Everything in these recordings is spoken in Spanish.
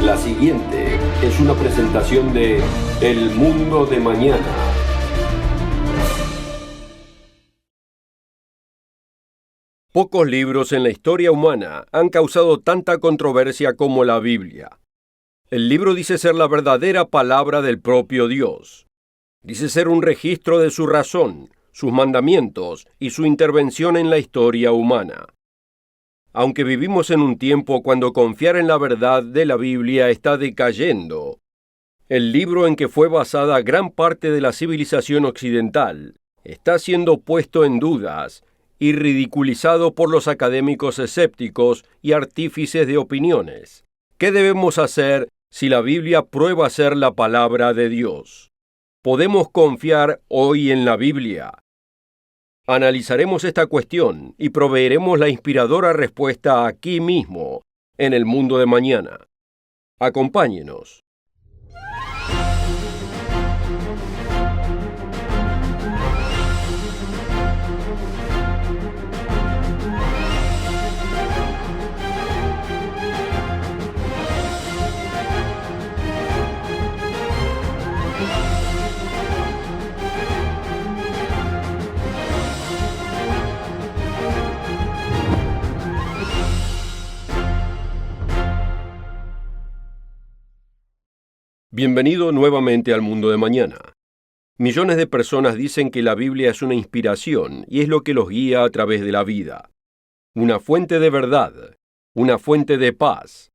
La siguiente es una presentación de El Mundo de Mañana. Pocos libros en la historia humana han causado tanta controversia como la Biblia. El libro dice ser la verdadera palabra del propio Dios. Dice ser un registro de su razón, sus mandamientos y su intervención en la historia humana. Aunque vivimos en un tiempo cuando confiar en la verdad de la Biblia está decayendo, el libro en que fue basada gran parte de la civilización occidental está siendo puesto en dudas y ridiculizado por los académicos escépticos y artífices de opiniones. ¿Qué debemos hacer si la Biblia prueba ser la palabra de Dios? ¿Podemos confiar hoy en la Biblia? Analizaremos esta cuestión y proveeremos la inspiradora respuesta aquí mismo, en El Mundo de Mañana. Acompáñenos. Bienvenido nuevamente al Mundo de Mañana. Millones de personas dicen que la Biblia es una inspiración y es lo que los guía a través de la vida. Una fuente de verdad, una fuente de paz,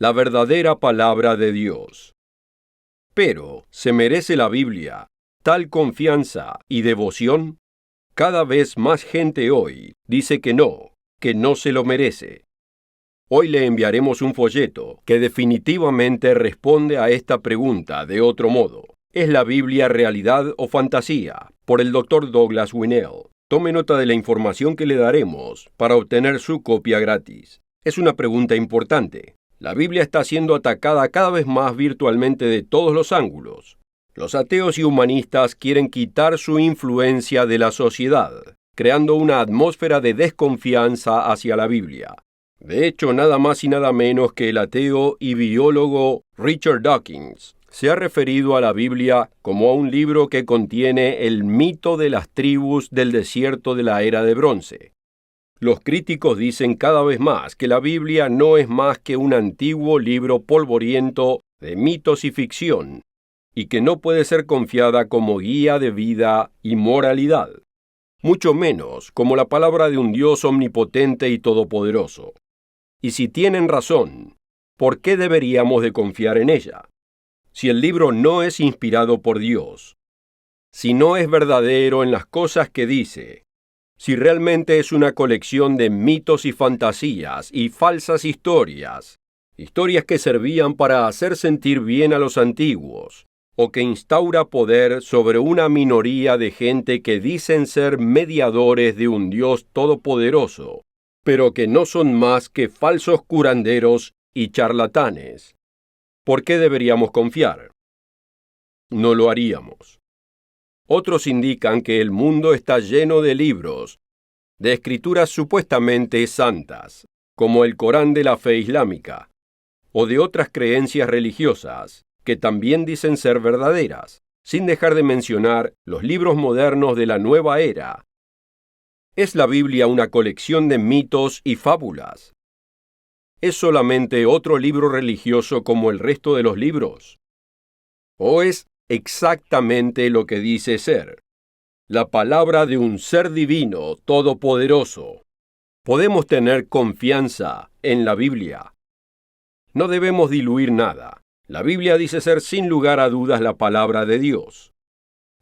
la verdadera palabra de Dios. Pero, ¿se merece la Biblia tal confianza y devoción? Cada vez más gente hoy dice que no se lo merece. Hoy le enviaremos un folleto que definitivamente responde a esta pregunta de otro modo. ¿Es la Biblia realidad o fantasía? Por el Dr. Douglas Winell. Tome nota de la información que le daremos para obtener su copia gratis. Es una pregunta importante. La Biblia está siendo atacada cada vez más virtualmente de todos los ángulos. Los ateos y humanistas quieren quitar su influencia de la sociedad, creando una atmósfera de desconfianza hacia la Biblia. De hecho, nada más y nada menos que el ateo y biólogo Richard Dawkins se ha referido a la Biblia como a un libro que contiene el mito de las tribus del desierto de la era de bronce. Los críticos dicen cada vez más que la Biblia no es más que un antiguo libro polvoriento de mitos y ficción, y que no puede ser confiada como guía de vida y moralidad, mucho menos como la palabra de un Dios omnipotente y todopoderoso. Y si tienen razón, ¿por qué deberíamos de confiar en ella? Si el libro no es inspirado por Dios, si no es verdadero en las cosas que dice, si realmente es una colección de mitos y fantasías y falsas historias que servían para hacer sentir bien a los antiguos, o que instaura poder sobre una minoría de gente que dicen ser mediadores de un Dios todopoderoso, pero que no son más que falsos curanderos y charlatanes, ¿por qué deberíamos confiar? No lo haríamos. Otros indican que el mundo está lleno de libros, de escrituras supuestamente santas, como el Corán de la fe islámica, o de otras creencias religiosas, que también dicen ser verdaderas, sin dejar de mencionar los libros modernos de la nueva era. ¿Es la Biblia una colección de mitos y fábulas? ¿Es solamente otro libro religioso como el resto de los libros? ¿O es exactamente lo que dice ser? La palabra de un ser divino todopoderoso. ¿Podemos tener confianza en la Biblia? No debemos diluir nada. La Biblia dice ser sin lugar a dudas la palabra de Dios.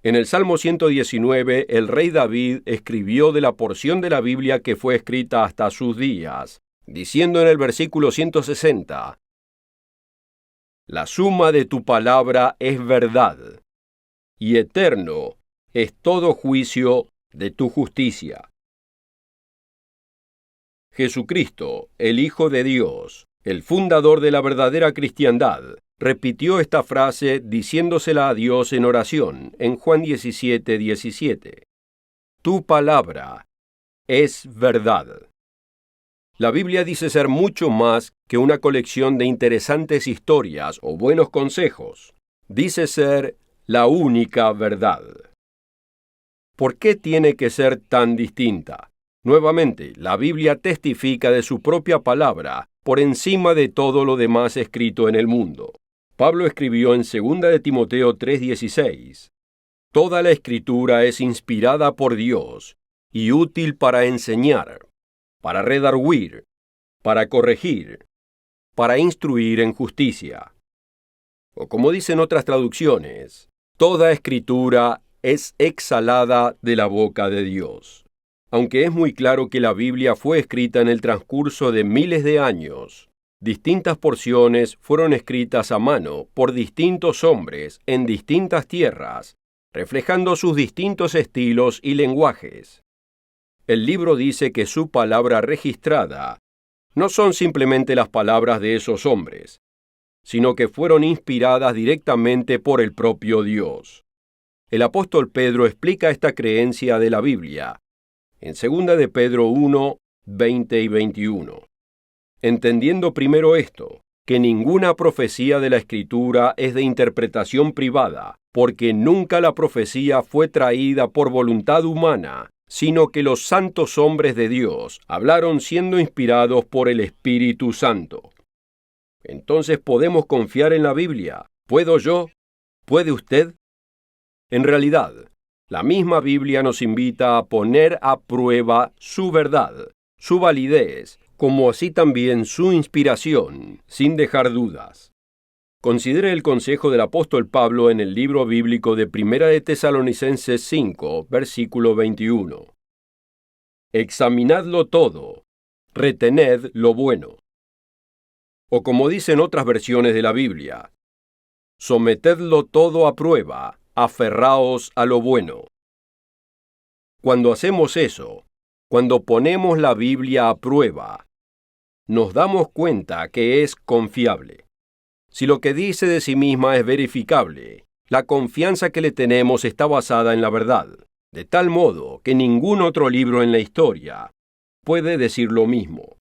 En el Salmo 119, el rey David escribió de la porción de la Biblia que fue escrita hasta sus días, diciendo en el versículo 160, «La suma de tu palabra es verdad, y eterno es todo juicio de tu justicia». Jesucristo, el Hijo de Dios, el fundador de la verdadera cristiandad, repitió esta frase diciéndosela a Dios en oración en Juan 17:17. Tu palabra es verdad. La Biblia dice ser mucho más que una colección de interesantes historias o buenos consejos. Dice ser la única verdad. ¿Por qué tiene que ser tan distinta? Nuevamente, la Biblia testifica de su propia palabra por encima de todo lo demás escrito en el mundo. Pablo escribió en 2 de Timoteo 3:16: Toda la Escritura es inspirada por Dios y útil para enseñar, para redarguir, para corregir, para instruir en justicia. O como dicen otras traducciones, toda Escritura es exhalada de la boca de Dios. Aunque es muy claro que la Biblia fue escrita en el transcurso de miles de años, distintas porciones fueron escritas a mano por distintos hombres en distintas tierras, reflejando sus distintos estilos y lenguajes. El libro dice que su palabra registrada no son simplemente las palabras de esos hombres, sino que fueron inspiradas directamente por el propio Dios. El apóstol Pedro explica esta creencia de la Biblia en 2 de Pedro 1, 20 y 21. Entendiendo primero esto, que ninguna profecía de la Escritura es de interpretación privada, porque nunca la profecía fue traída por voluntad humana, sino que los santos hombres de Dios hablaron siendo inspirados por el Espíritu Santo. Entonces podemos confiar en la Biblia. ¿Puedo yo? ¿Puede usted? En realidad, la misma Biblia nos invita a poner a prueba su verdad, su validez, como así también su inspiración, sin dejar dudas. Considere el consejo del apóstol Pablo en el libro bíblico de 1 de Tesalonicenses 5, versículo 21. Examinadlo todo, retened lo bueno. O como dicen otras versiones de la Biblia, sometedlo todo a prueba, aferraos a lo bueno. Cuando hacemos eso, cuando ponemos la Biblia a prueba, nos damos cuenta que es confiable. Si lo que dice de sí misma es verificable, la confianza que le tenemos está basada en la verdad, de tal modo que ningún otro libro en la historia puede decir lo mismo.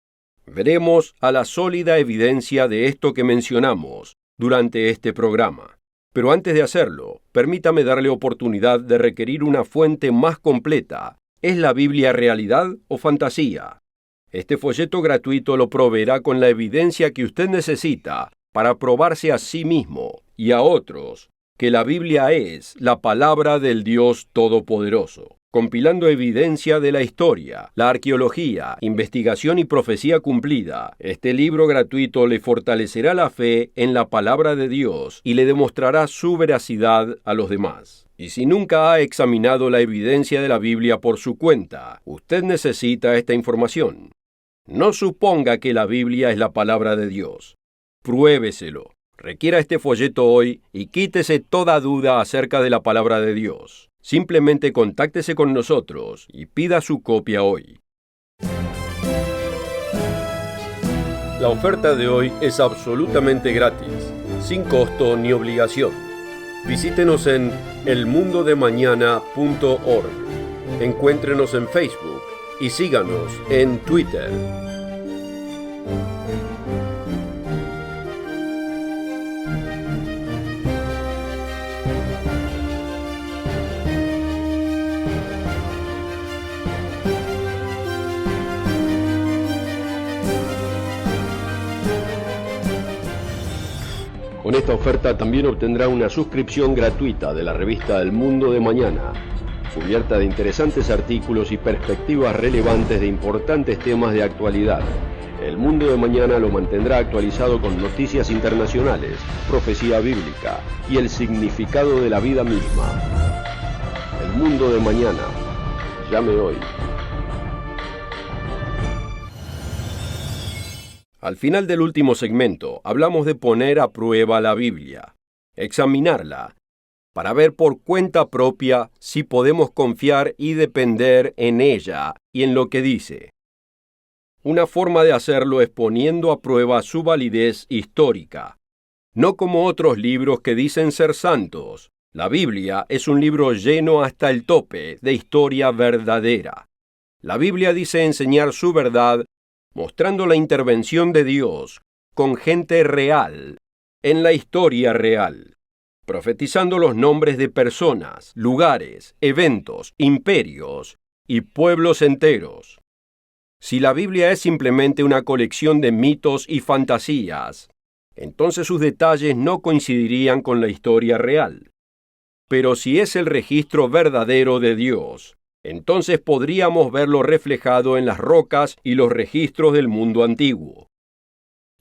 Veremos a la sólida evidencia de esto que mencionamos durante este programa. Pero antes de hacerlo, permítame darle oportunidad de requerir una fuente más completa. ¿Es la Biblia realidad o fantasía? Este folleto gratuito lo proveerá con la evidencia que usted necesita para probarse a sí mismo y a otros que la Biblia es la palabra del Dios Todopoderoso, compilando evidencia de la historia, la arqueología, investigación y profecía cumplida. Este libro gratuito le fortalecerá la fe en la palabra de Dios y le demostrará su veracidad a los demás. Y si nunca ha examinado la evidencia de la Biblia por su cuenta, usted necesita esta información. No suponga que la Biblia es la palabra de Dios. Pruébeselo. Requiera este folleto hoy y quítese toda duda acerca de la palabra de Dios. Simplemente contáctese con nosotros y pida su copia hoy. La oferta de hoy es absolutamente gratis, sin costo ni obligación. Visítenos en elmundodemañana.org. Encuéntrenos en Facebook y síganos en Twitter. Con esta oferta también obtendrá una suscripción gratuita de la revista El Mundo de Mañana, cubierta de interesantes artículos y perspectivas relevantes de importantes temas de actualidad. El Mundo de Mañana lo mantendrá actualizado con noticias internacionales, profecía bíblica y el significado de la vida misma. El Mundo de Mañana. Llame hoy. Al final del último segmento, hablamos de poner a prueba la Biblia, examinarla, para ver por cuenta propia si podemos confiar y depender en ella y en lo que dice. Una forma de hacerlo es poniendo a prueba su validez histórica. No como otros libros que dicen ser santos, la Biblia es un libro lleno hasta el tope de historia verdadera. La Biblia dice enseñar su verdad mostrando la intervención de Dios con gente real, en la historia real, profetizando los nombres de personas, lugares, eventos, imperios y pueblos enteros. Si la Biblia es simplemente una colección de mitos y fantasías, entonces sus detalles no coincidirían con la historia real. Pero si es el registro verdadero de Dios, entonces podríamos verlo reflejado en las rocas y los registros del mundo antiguo.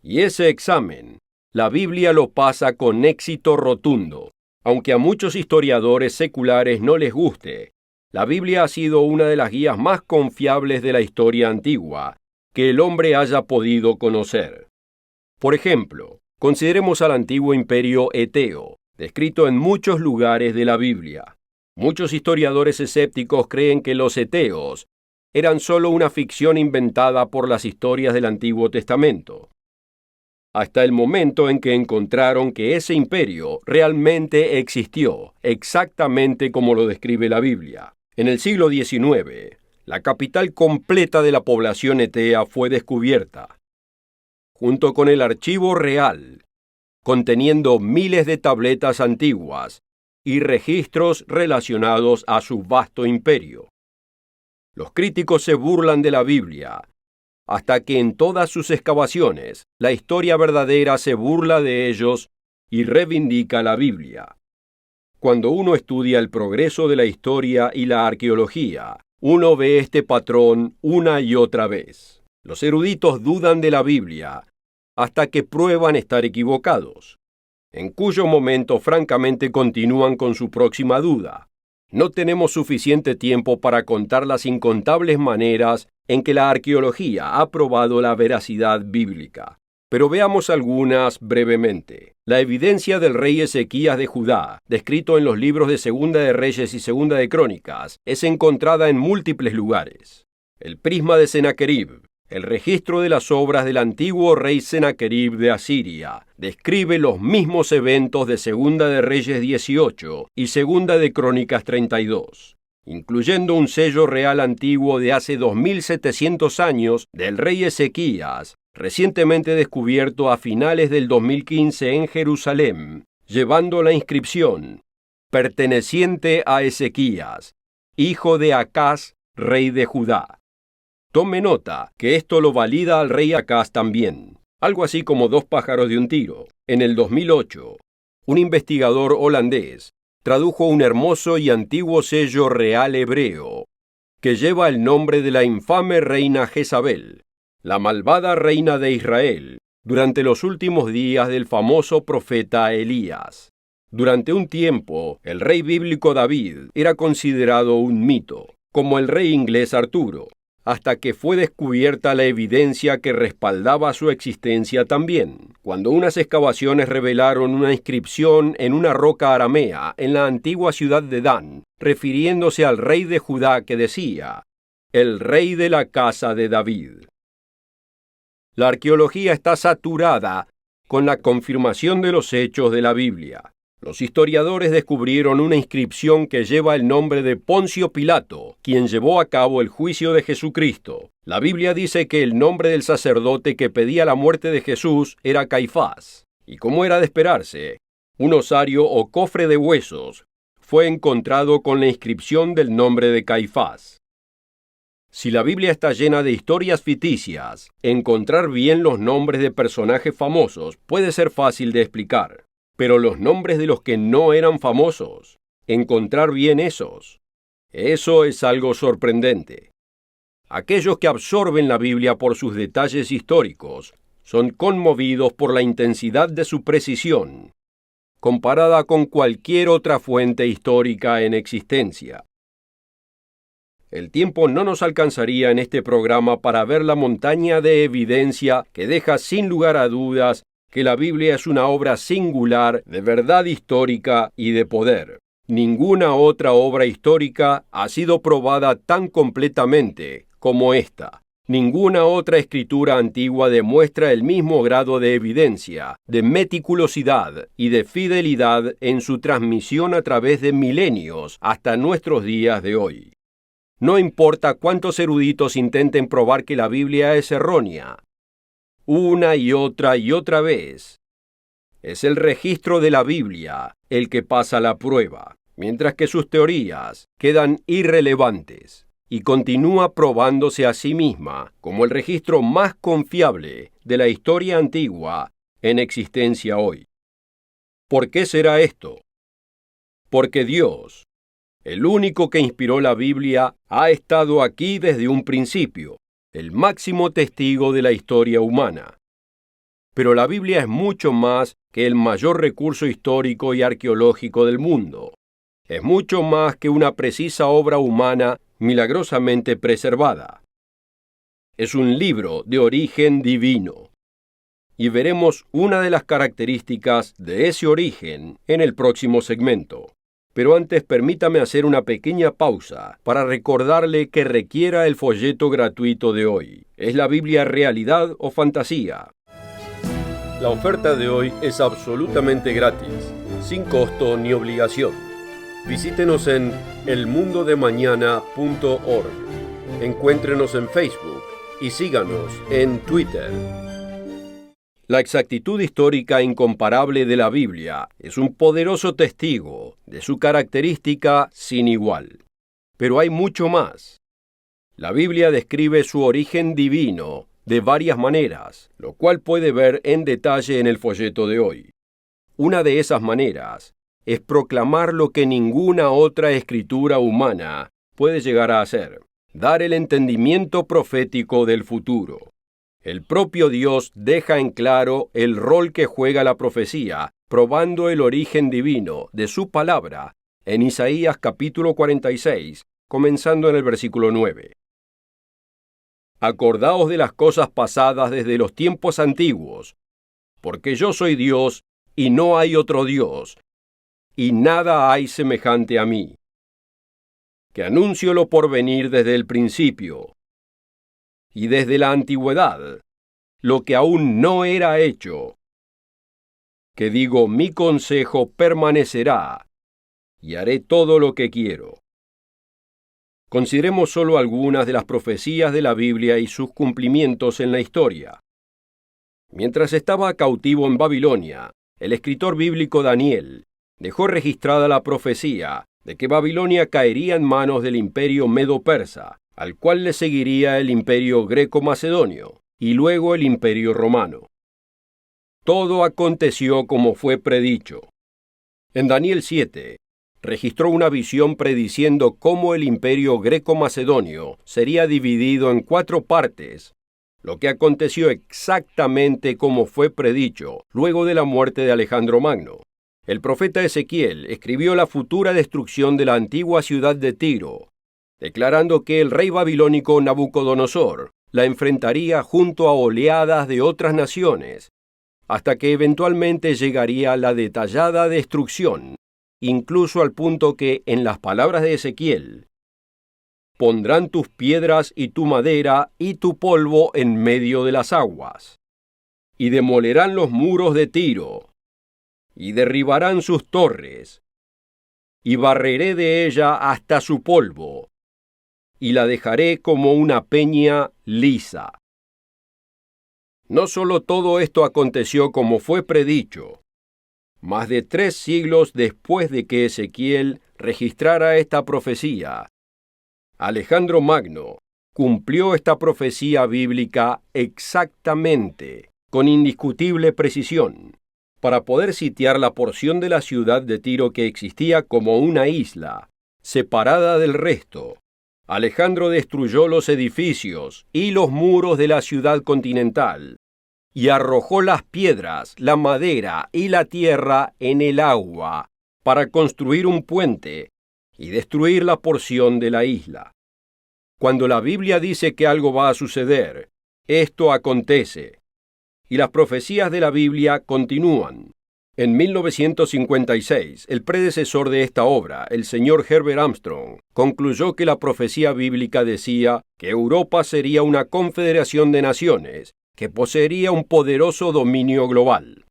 Y ese examen, la Biblia lo pasa con éxito rotundo. Aunque a muchos historiadores seculares no les guste, la Biblia ha sido una de las guías más confiables de la historia antigua que el hombre haya podido conocer. Por ejemplo, consideremos al antiguo imperio eteo, descrito en muchos lugares de la Biblia. Muchos historiadores escépticos creen que los eteos eran solo una ficción inventada por las historias del Antiguo Testamento, hasta el momento en que encontraron que ese imperio realmente existió, exactamente como lo describe la Biblia. En el siglo XIX, la capital completa de la población etea fue descubierta, junto con el archivo real, conteniendo miles de tabletas antiguas y registros relacionados a su vasto imperio. Los críticos se burlan de la Biblia, hasta que en todas sus excavaciones, la historia verdadera se burla de ellos y reivindica la Biblia. Cuando uno estudia el progreso de la historia y la arqueología, uno ve este patrón una y otra vez. Los eruditos dudan de la Biblia hasta que prueban estar equivocados, en cuyo momento francamente continúan con su próxima duda. No tenemos suficiente tiempo para contar las incontables maneras en que la arqueología ha probado la veracidad bíblica, pero veamos algunas brevemente. La evidencia del rey Ezequías de Judá, descrito en los libros de Segunda de Reyes y Segunda de Crónicas, es encontrada en múltiples lugares. El prisma de Sennacherib, el registro de las obras del antiguo rey Sennacherib de Asiria, describe los mismos eventos de Segunda de Reyes 18 y Segunda de Crónicas 32, incluyendo un sello real antiguo de hace 2700 años del rey Ezequías, recientemente descubierto a finales del 2015 en Jerusalén, llevando la inscripción: perteneciente a Ezequías, hijo de Acaz, rey de Judá. Tome nota que esto lo valida al rey Acaz también, algo así como dos pájaros de un tiro. En el 2008, un investigador holandés tradujo un hermoso y antiguo sello real hebreo que lleva el nombre de la infame reina Jezabel, la malvada reina de Israel, durante los últimos días del famoso profeta Elías. Durante un tiempo, el rey bíblico David era considerado un mito, como el rey inglés Arturo, hasta que fue descubierta la evidencia que respaldaba su existencia también, cuando unas excavaciones revelaron una inscripción en una roca aramea en la antigua ciudad de Dan, refiriéndose al rey de Judá que decía: el rey de la casa de David. La arqueología está saturada con la confirmación de los hechos de la Biblia. Los historiadores descubrieron una inscripción que lleva el nombre de Poncio Pilato, quien llevó a cabo el juicio de Jesucristo. La Biblia dice que el nombre del sacerdote que pedía la muerte de Jesús era Caifás, y como era de esperarse, un osario o cofre de huesos fue encontrado con la inscripción del nombre de Caifás. Si la Biblia está llena de historias ficticias, encontrar bien los nombres de personajes famosos puede ser fácil de explicar. Pero los nombres de los que no eran famosos, encontrar bien esos, eso es algo sorprendente. Aquellos que absorben la Biblia por sus detalles históricos son conmovidos por la intensidad de su precisión, comparada con cualquier otra fuente histórica en existencia. El tiempo no nos alcanzaría en este programa para ver la montaña de evidencia que deja sin lugar a dudas que la Biblia es una obra singular de verdad histórica y de poder. Ninguna otra obra histórica ha sido probada tan completamente como esta. Ninguna otra escritura antigua demuestra el mismo grado de evidencia, de meticulosidad y de fidelidad en su transmisión a través de milenios hasta nuestros días de hoy. No importa cuántos eruditos intenten probar que la Biblia es errónea. Una y otra vez. Es el registro de la Biblia el que pasa la prueba, mientras que sus teorías quedan irrelevantes, y continúa probándose a sí misma como el registro más confiable de la historia antigua en existencia hoy. ¿Por qué será esto? Porque Dios, el único que inspiró la Biblia, ha estado aquí desde un principio, el máximo testigo de la historia humana. Pero la Biblia es mucho más que el mayor recurso histórico y arqueológico del mundo. Es mucho más que una precisa obra humana milagrosamente preservada. Es un libro de origen divino. Y veremos una de las características de ese origen en el próximo segmento. Pero antes permítame hacer una pequeña pausa para recordarle que requiera el folleto gratuito de hoy. ¿Es la Biblia realidad o fantasía? La oferta de hoy es absolutamente gratis, sin costo ni obligación. Visítenos en elmundodemañana.org. Encuéntrenos en Facebook y síganos en Twitter. La exactitud histórica incomparable de la Biblia es un poderoso testigo de su característica sin igual. Pero hay mucho más. La Biblia describe su origen divino de varias maneras, lo cual puede ver en detalle en el folleto de hoy. Una de esas maneras es proclamar lo que ninguna otra escritura humana puede llegar a hacer, dar el entendimiento profético del futuro. El propio Dios deja en claro el rol que juega la profecía, probando el origen divino de su palabra en Isaías capítulo 46, comenzando en el versículo 9. Acordaos de las cosas pasadas desde los tiempos antiguos, porque yo soy Dios y no hay otro Dios, y nada hay semejante a mí, que anuncio lo porvenir desde el principio, y desde la antigüedad, lo que aún no era hecho, que digo, mi consejo permanecerá, y haré todo lo que quiero. Consideremos solo algunas de las profecías de la Biblia y sus cumplimientos en la historia. Mientras estaba cautivo en Babilonia, el escritor bíblico Daniel dejó registrada la profecía de que Babilonia caería en manos del imperio medo-persa, al cual le seguiría el imperio greco-macedonio y luego el imperio romano. Todo aconteció como fue predicho. En Daniel 7, registró una visión prediciendo cómo el imperio greco-macedonio sería dividido en 4 partes, lo que aconteció exactamente como fue predicho luego de la muerte de Alejandro Magno. El profeta Ezequiel escribió la futura destrucción de la antigua ciudad de Tiro, declarando que el rey babilónico Nabucodonosor la enfrentaría junto a oleadas de otras naciones, hasta que eventualmente llegaría la detallada destrucción, incluso al punto que, en las palabras de Ezequiel, pondrán tus piedras y tu madera y tu polvo en medio de las aguas, y demolerán los muros de Tiro, y derribarán sus torres, y barreré de ella hasta su polvo, y la dejaré como una peña lisa. No solo todo esto aconteció como fue predicho, más de 3 siglos después de que Ezequiel registrara esta profecía, Alejandro Magno cumplió esta profecía bíblica exactamente, con indiscutible precisión. Para poder sitiar la porción de la ciudad de Tiro que existía como una isla, separada del resto, Alejandro destruyó los edificios y los muros de la ciudad continental, y arrojó las piedras, la madera y la tierra en el agua para construir un puente y destruir la porción de la isla. Cuando la Biblia dice que algo va a suceder, esto acontece. Y las profecías de la Biblia continúan. En 1956, el predecesor de esta obra, el señor Herbert Armstrong, concluyó que la profecía bíblica decía que Europa sería una confederación de naciones que poseería un poderoso dominio global.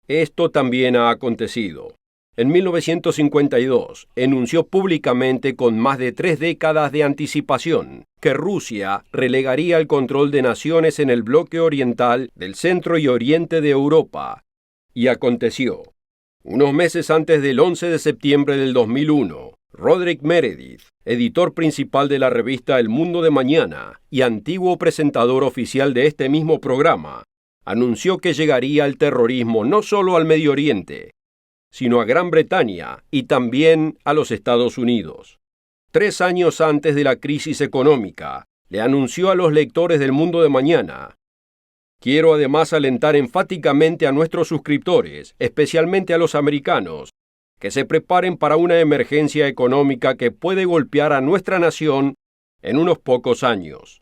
Esto también ha acontecido. En 1952, enunció públicamente con más de 3 décadas de anticipación que Rusia relegaría el control de naciones en el bloque oriental del centro y oriente de Europa. Y aconteció. Unos meses antes del 11 de septiembre del 2001, Roderick Meredith, editor principal de la revista El Mundo de Mañana y antiguo presentador oficial de este mismo programa, anunció que llegaría el terrorismo no solo al Medio Oriente, sino a Gran Bretaña y también a los Estados Unidos. 3 años antes de la crisis económica, le anunció a los lectores del Mundo de Mañana: quiero además alentar enfáticamente a nuestros suscriptores, especialmente a los americanos, que se preparen para una emergencia económica que puede golpear a nuestra nación en unos pocos años.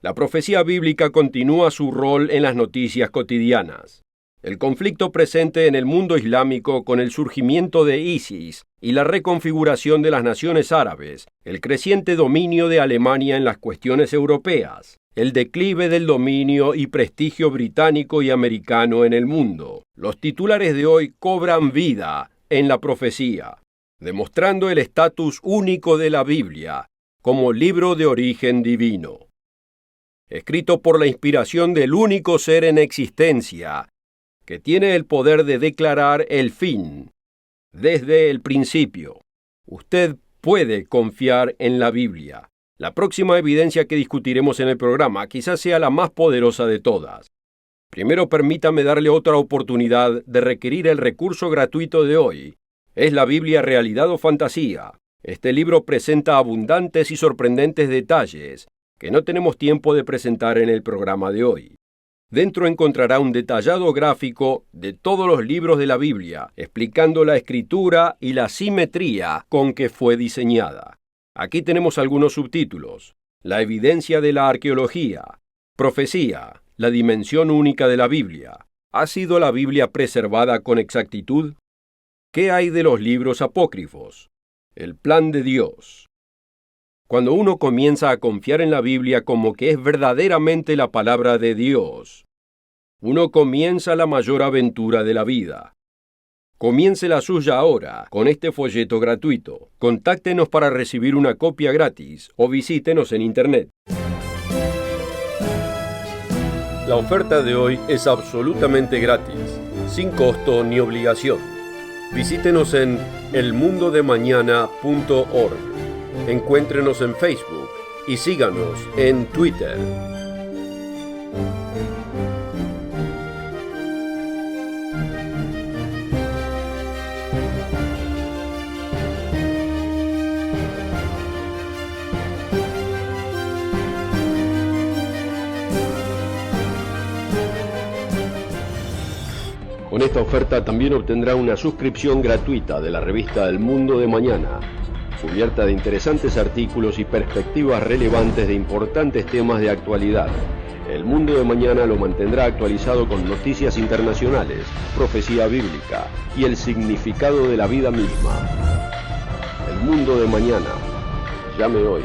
La profecía bíblica continúa su rol en las noticias cotidianas. El conflicto presente en el mundo islámico con el surgimiento de ISIS y la reconfiguración de las naciones árabes, el creciente dominio de Alemania en las cuestiones europeas, el declive del dominio y prestigio británico y americano en el mundo. Los titulares de hoy cobran vida en la profecía, demostrando el estatus único de la Biblia como libro de origen divino. Escrito por la inspiración del único ser en existencia, que tiene el poder de declarar el fin desde el principio. Usted puede confiar en la Biblia. La próxima evidencia que discutiremos en el programa quizás sea la más poderosa de todas. Primero permítame darle otra oportunidad de requerir el recurso gratuito de hoy. ¿Es la Biblia realidad o fantasía? Este libro presenta abundantes y sorprendentes detalles que no tenemos tiempo de presentar en el programa de hoy. Dentro encontrará un detallado gráfico de todos los libros de la Biblia, explicando la escritura y la simetría con que fue diseñada. Aquí tenemos algunos subtítulos: la evidencia de la arqueología, profecía, la dimensión única de la Biblia. ¿Ha sido la Biblia preservada con exactitud? ¿Qué hay de los libros apócrifos? El plan de Dios. Cuando uno comienza a confiar en la Biblia como que es verdaderamente la palabra de Dios, uno comienza la mayor aventura de la vida. Comience la suya ahora con este folleto gratuito. Contáctenos para recibir una copia gratis o visítenos en Internet. La oferta de hoy es absolutamente gratis, sin costo ni obligación. Visítenos en elmundodemañana.org. Encuéntrenos en Facebook y síganos en Twitter. Con esta oferta también obtendrá una suscripción gratuita de la revista El Mundo de Mañana, cubierta de interesantes artículos y perspectivas relevantes de importantes temas de actualidad. El Mundo de Mañana lo mantendrá actualizado con noticias internacionales, profecía bíblica y el significado de la vida misma. El Mundo de Mañana. Llame hoy.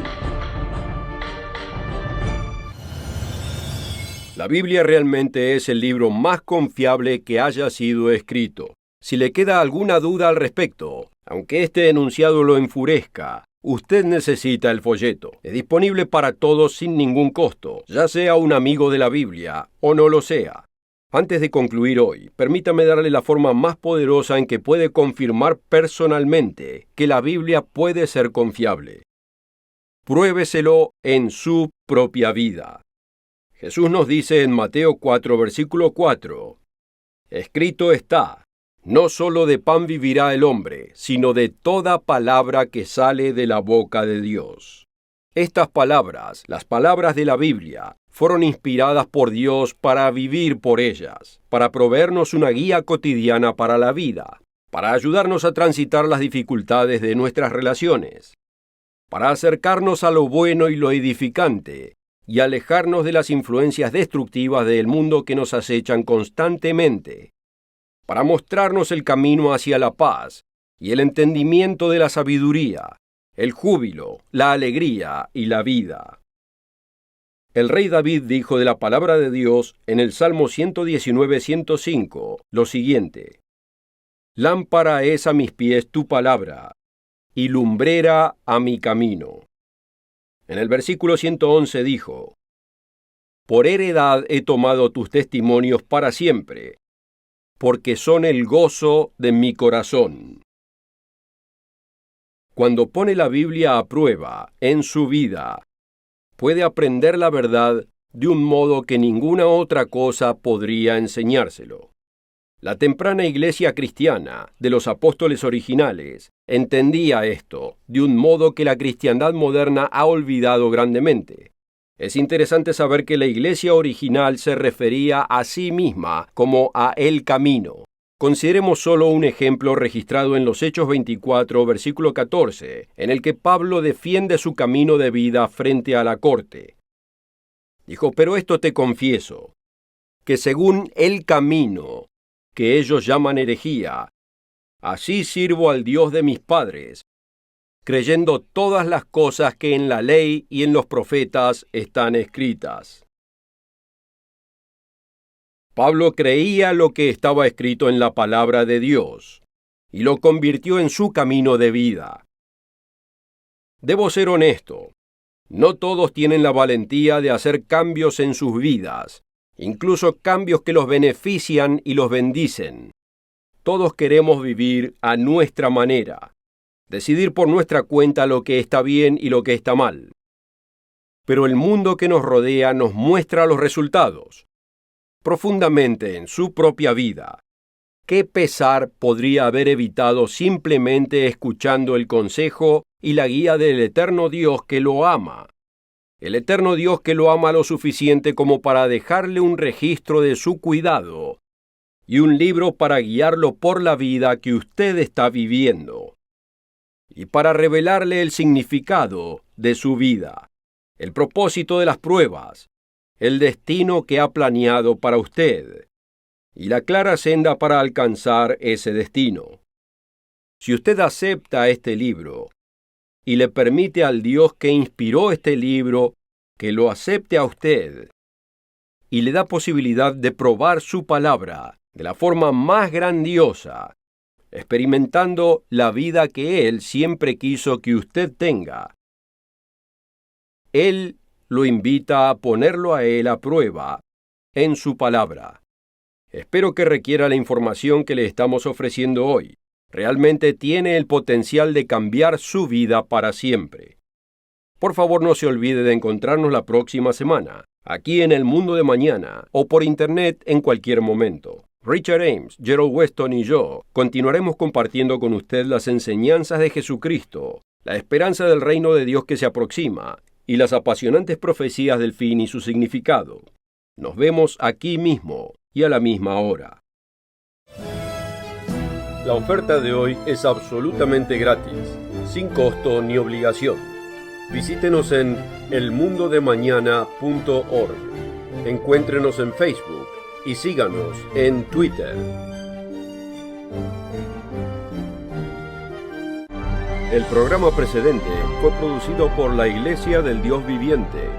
La Biblia realmente es el libro más confiable que haya sido escrito. Si le queda alguna duda al respecto, aunque este enunciado lo enfurezca, usted necesita el folleto. Es disponible para todos sin ningún costo, ya sea un amigo de la Biblia o no lo sea. Antes de concluir hoy, permítame darle la forma más poderosa en que puede confirmar personalmente que la Biblia puede ser confiable. Pruébeselo en su propia vida. Jesús nos dice en Mateo 4, versículo 4, escrito está: no solo de pan vivirá el hombre, sino de toda palabra que sale de la boca de Dios. Estas palabras, las palabras de la Biblia, fueron inspiradas por Dios para vivir por ellas, para proveernos una guía cotidiana para la vida, para ayudarnos a transitar las dificultades de nuestras relaciones, para acercarnos a lo bueno y lo edificante, y alejarnos de las influencias destructivas del mundo que nos acechan constantemente, para mostrarnos el camino hacia la paz y el entendimiento de la sabiduría, el júbilo, la alegría y la vida. El rey David dijo de la palabra de Dios en el Salmo 119:105 lo siguiente: Lámpara es a mis pies tu palabra, y lumbrera a mi camino. En el versículo 111 dijo: Por heredad he tomado tus testimonios para siempre, porque son el gozo de mi corazón. Cuando pone la Biblia a prueba en su vida, puede aprender la verdad de un modo que ninguna otra cosa podría enseñárselo. La temprana iglesia cristiana de los apóstoles originales entendía esto de un modo que la cristiandad moderna ha olvidado grandemente. Es interesante saber que la iglesia original se refería a sí misma como a el camino. Consideremos solo un ejemplo registrado en los Hechos 24, versículo 14, en el que Pablo defiende su camino de vida frente a la corte. Dijo: Pero esto te confieso, que según el camino, que ellos llaman herejía, así sirvo al Dios de mis padres, creyendo todas las cosas que en la ley y en los profetas están escritas. Pablo creía lo que estaba escrito en la palabra de Dios, y lo convirtió en su camino de vida. Debo ser honesto, no todos tienen la valentía de hacer cambios en sus vidas, incluso cambios que los benefician y los bendicen. Todos queremos vivir a nuestra manera, decidir por nuestra cuenta lo que está bien y lo que está mal. Pero el mundo que nos rodea nos muestra los resultados, profundamente en su propia vida. ¿Qué pesar podría haber evitado simplemente escuchando el consejo y la guía del eterno Dios que lo ama? El eterno Dios que lo ama lo suficiente como para dejarle un registro de su cuidado y un libro para guiarlo por la vida que usted está viviendo, y para revelarle el significado de su vida, el propósito de las pruebas, el destino que ha planeado para usted, y la clara senda para alcanzar ese destino. Si usted acepta este libro y le permite al Dios que inspiró este libro que lo acepte a usted, y le da posibilidad de probar su palabra de la forma más grandiosa, experimentando la vida que Él siempre quiso que usted tenga, Él lo invita a ponerlo a Él a prueba en su palabra. Espero que requiera la información que le estamos ofreciendo hoy. Realmente tiene el potencial de cambiar su vida para siempre. Por favor, no se olvide de encontrarnos la próxima semana, aquí en El Mundo de Mañana, o por internet en cualquier momento. Richard Ames, Gerald Weston y yo continuaremos compartiendo con usted las enseñanzas de Jesucristo, la esperanza del reino de Dios que se aproxima, y las apasionantes profecías del fin y su significado. Nos vemos aquí mismo y a la misma hora. La oferta de hoy es absolutamente gratis, sin costo ni obligación. Visítenos en elmundodemañana.org. Encuéntrenos en Facebook y síganos en Twitter. El programa precedente fue producido por la Iglesia del Dios Viviente